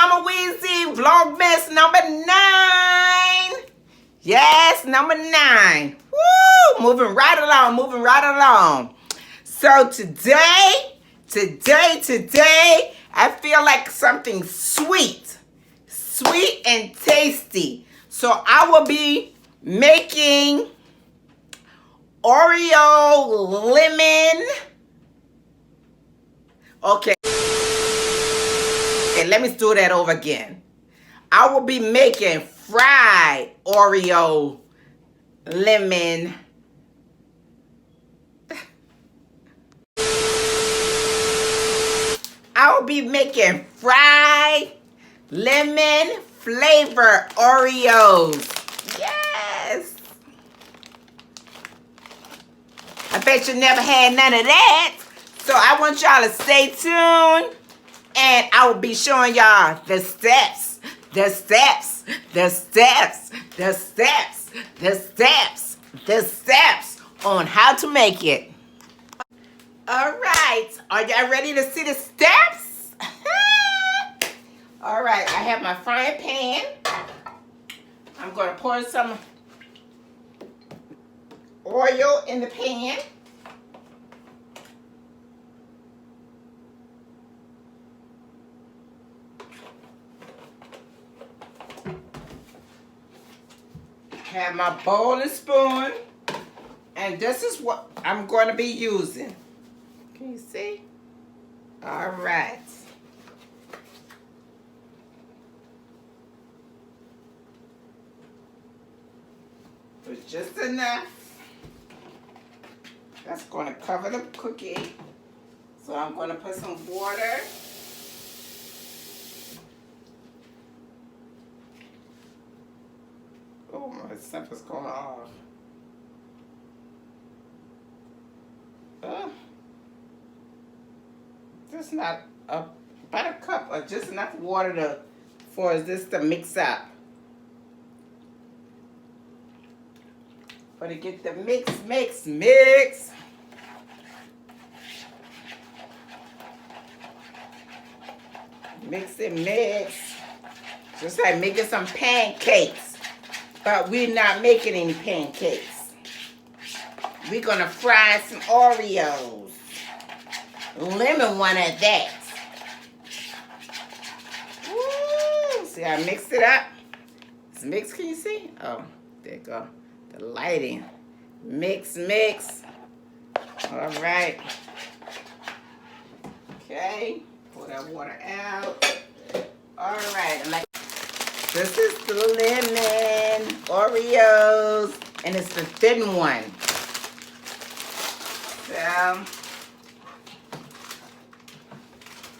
Mama Weesie, Vlogmas number 9. Yes, number 9. Woo! Moving right along, moving right along. So today, I feel like something sweet and tasty. So I will be making Oreo lemon. Okay, let me do that over again. I will be making fried Oreo lemon. I will be making fried lemon flavor Oreos. Yes. I bet you never had none of that. So I want y'all to stay tuned. And I will be showing y'all the steps on how to make it. All right, are y'all ready to see the steps? All right, I have my frying pan. I'm going to pour some oil in the pan. Have my bowl and spoon, and this is what I'm going to be using. Can you see? All right. It's just enough. That's going to cover the cookie. So I'm going to put some water. Oh, my stuff is going off. Just not about a cup or just enough water for this to mix up. But to get the mix. Mix it, mix. Just like making some pancakes. But we're not making any pancakes. We're gonna fry some Oreos. Lemon one at that. Woo! See, I mixed it up. It's mixed, can you see? Oh, there you go. The lighting. Mix. All right. Okay. Pour that water out. All right. This is the lemon Oreos, and it's the thin one. So,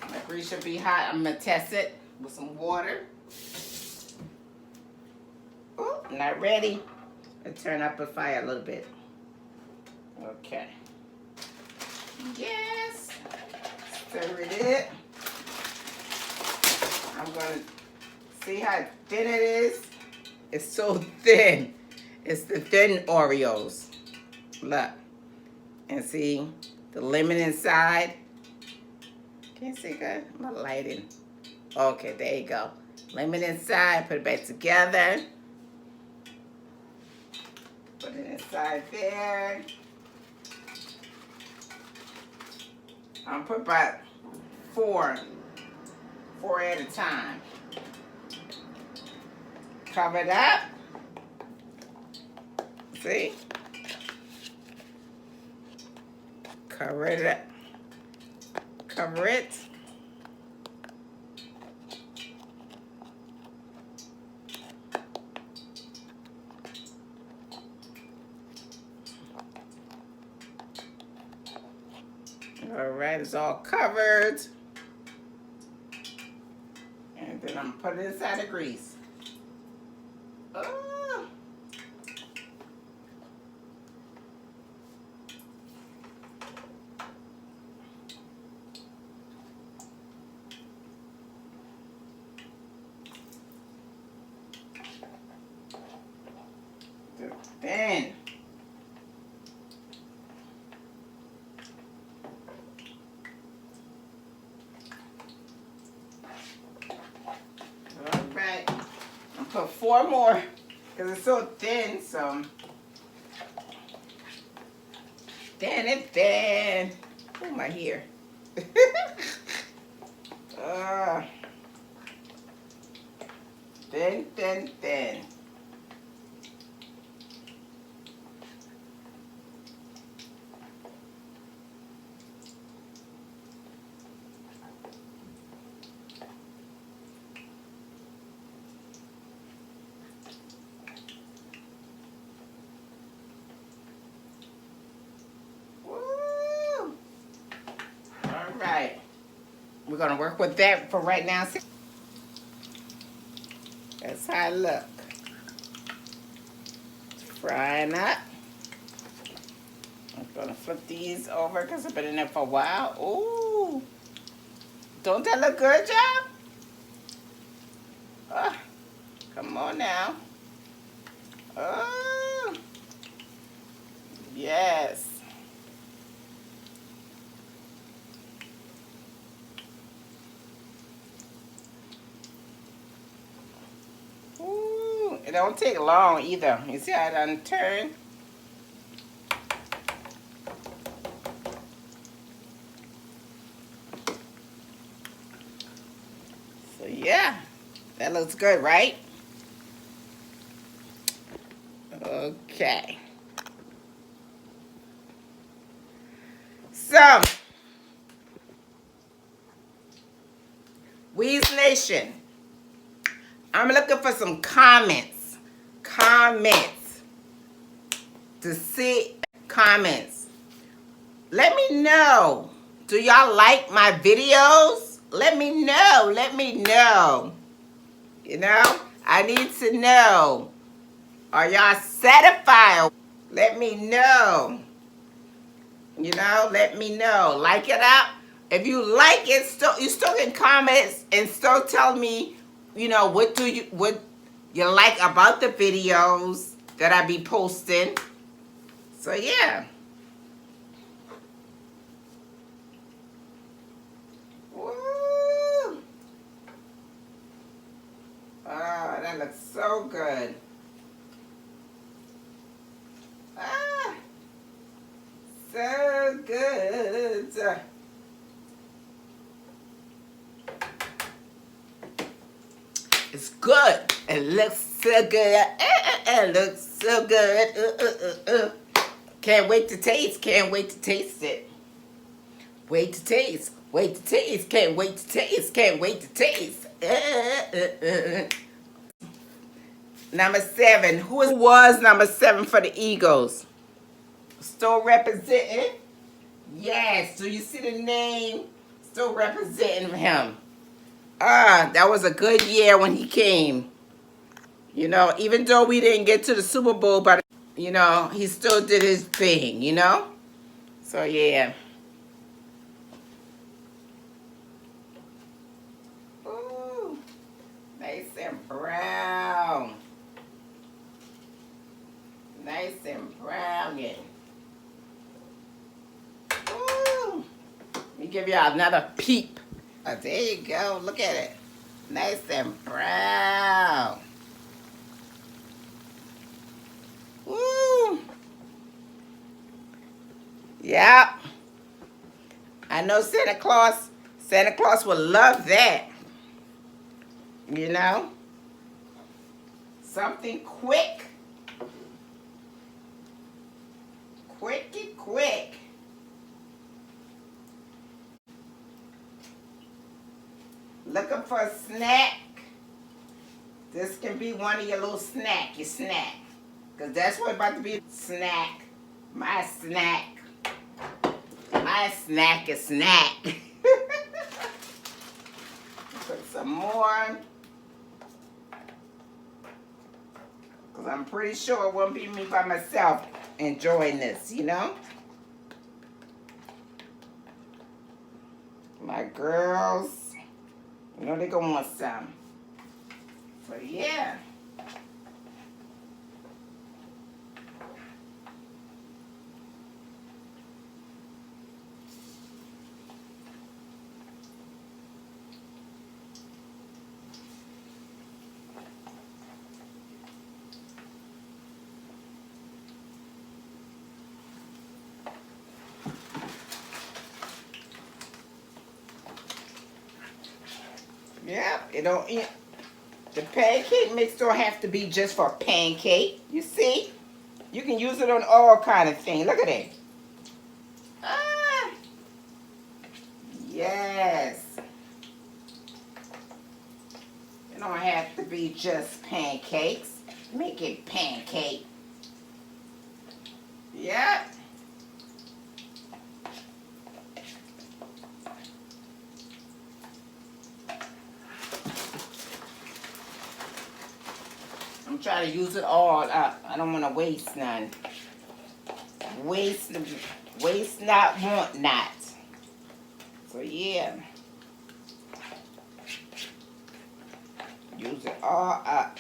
my grease should be hot. I'm going to test it with some water. Oh, not ready. Let's turn up the fire a little bit. Okay. Yes. Stir it. I'm going to see how thin it is. It's so thin. It's the thin Oreos. Look. And see the lemon inside. Can you see good? My lighting. Okay, there you go. Lemon inside. Put it back together. Put it inside there. I'm put about four at a time. Cover it up. See? Cover it up. Cover it. All right, it's all covered. And then I'm gonna put it inside the grease. Oh. Thin. 4 more because it's so thin. So thin and thin. Oh, my hair. Thin, thin, thin. Woo! All right. We're going to work with that for right now. That's how it look. Frying up. I'm going to flip these over because I've been in there for a while. Ooh. Don't that look good, y'all? Come on now. Oh. Yes. Ooh. It don't take long either. You see how it done turn? So yeah, that looks good, right? Okay. So, Weezie Nation, I'm looking for some comments. Comments. To see comments. Let me know. Do y'all like my videos? Let me know. Let me know. You know, I need to know. Are y'all satisfied? Let me know. You know, let me know. Like it up. If you like it, you still can comment and still tell me, you know, what you like about the videos that I be posting. So yeah. Woo! Oh, that looks so good. Ah, so good. It's good. It looks so good. It looks so good. Can't wait to taste. Can't wait to taste it. Wait to taste. Wait to taste. Can't wait to taste. Can't wait to taste. Number 7. Who was number 7 for the Eagles? Still representing? Yes. Do you see the name? Still representing him. That was a good year when he came. You know, even though we didn't get to the Super Bowl, but, you know, he still did his thing, you know? So, yeah. Ooh, nice and brown. Nice and brown. Ooh. Let me give y'all another peep. Oh, there you go. Look at it. Nice and brown. Woo! Yep. I know Santa Claus would love that. You know? Something quick. Quicky quick. Looking for a snack? This can be one of your little snack, your snack. Because that's what about to be snack. My snack. My snack is snack. Put some more. Because I'm pretty sure it won't be me by myself enjoying this, you know? My girls, you know they're going to want some. So, yeah. It don't. The pancake mix don't have to be just for pancake. You see? You can use it on all kind of things. Look at that. Ah, yes. It don't have to be just pancakes. Make it pancake. Yep. I'm trying to use it all up. I don't want to waste none. Waste not, want not. So yeah. Use it all up.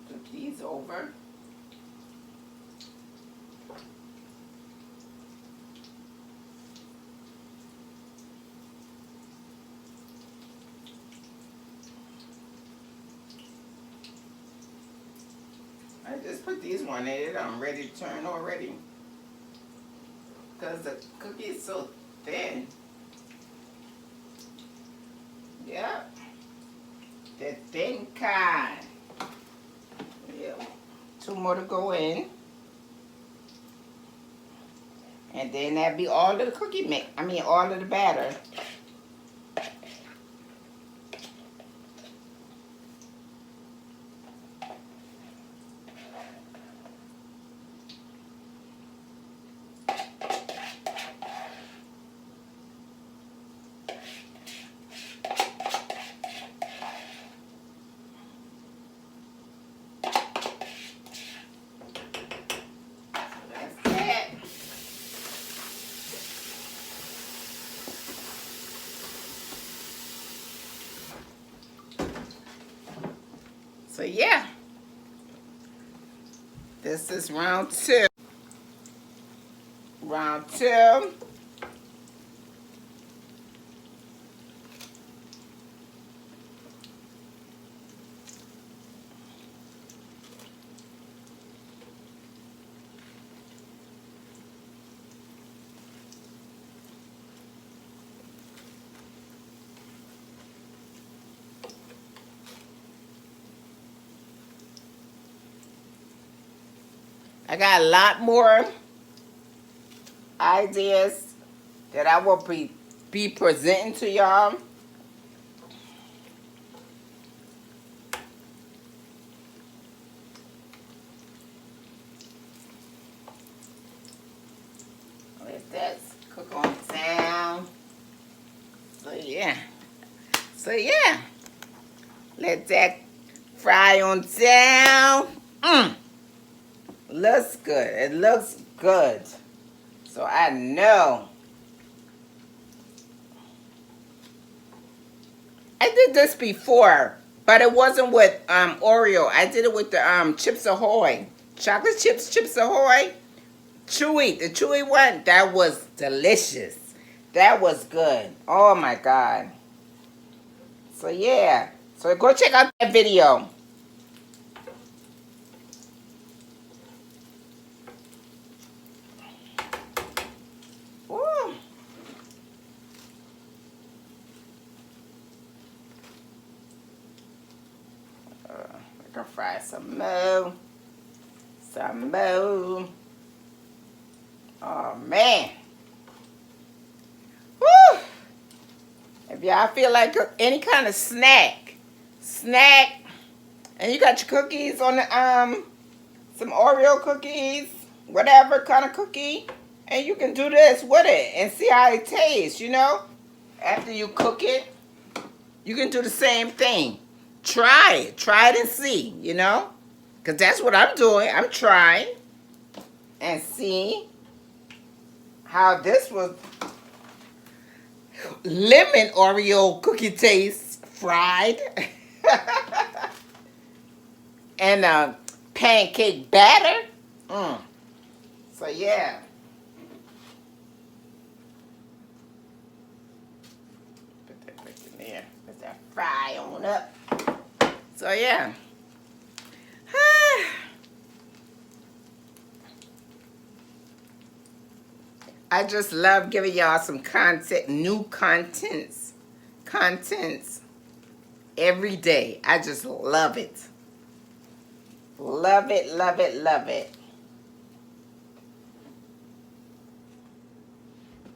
Flip these over. I just put these one in it. I'm ready to turn already. Because the cookie is so thin. Yep. The thin kind. Yep. 2 more to go in. And then that'd be all of the cookie mix. I mean, all of the batter. So yeah, this is round 2. Round 2. I got a lot more ideas that I will be presenting to y'all. Let that cook on down. So yeah. Let that fry on down. Looks good. It looks good. So I know. I did this before, but it wasn't with Oreo. I did it with the Chips Ahoy. Chocolate Chips Ahoy. Chewy. The chewy one. That was delicious. That was good. Oh my God. So yeah. So go check out that video. Ooh. I can fry some more. Some more. Oh man. Woo! If y'all feel like any kind of snack, and you got your cookies on the some Oreo cookies, whatever kind of cookie, and you can do this with it and see how it tastes, you know? After you cook it, you can do the same thing. Try it and see, you know? Because that's what I'm doing. I'm trying and see how this was lemon Oreo cookie taste fried. And pancake batter. So yeah. fry on up. So yeah. I just love giving y'all some content, new contents every day. I just love it. Love it, love it, love it.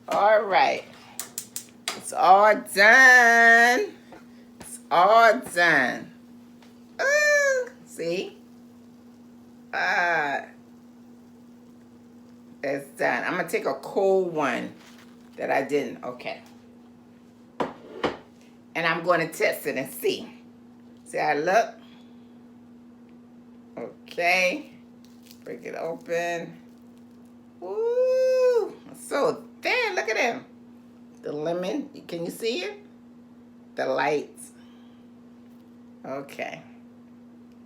All right. It's all done. It's all done. See? It's done. I'm going to take a cold one that I didn't. Okay. And I'm going to test it and see. See how it look? Okay. Break it open. Woo! It's so thin. Look at him. The lemon. Can you see it? The lights. Okay.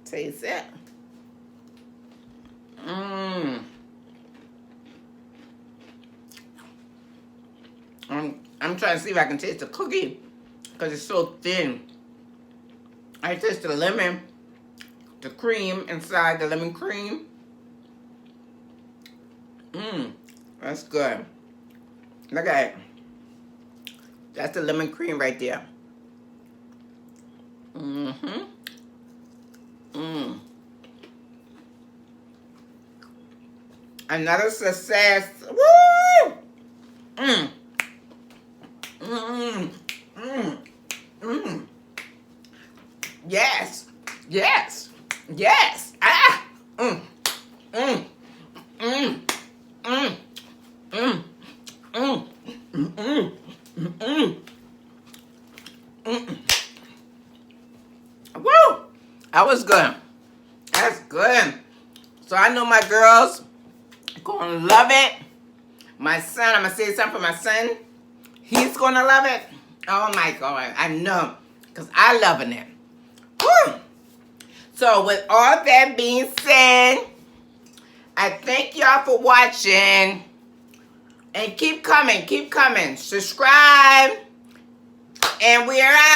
Taste it. Mmm. I'm trying to see if I can taste the cookie because it's so thin. I taste the lemon, the cream inside, the lemon cream. Mmm, that's good. Look at it. That's the lemon cream right there. Mm-hmm. Mmm. Another success. Woo! Mmm. Mmm. Mmm. Mmm. Yes. Yes. Yes. Ah. Mmm. Mmm. Mmm. Mmm. Mmm. Mmm. Mmm. Mmm. Mmm. Woo! That was good. That's good. So I know my girls gonna love it. My son, I'm gonna say something for my son. He's gonna love it. Oh my God, I know, because I loving it. Woo! So with all that being said, I thank y'all for watching. And keep coming, keep coming. Subscribe. And we're out.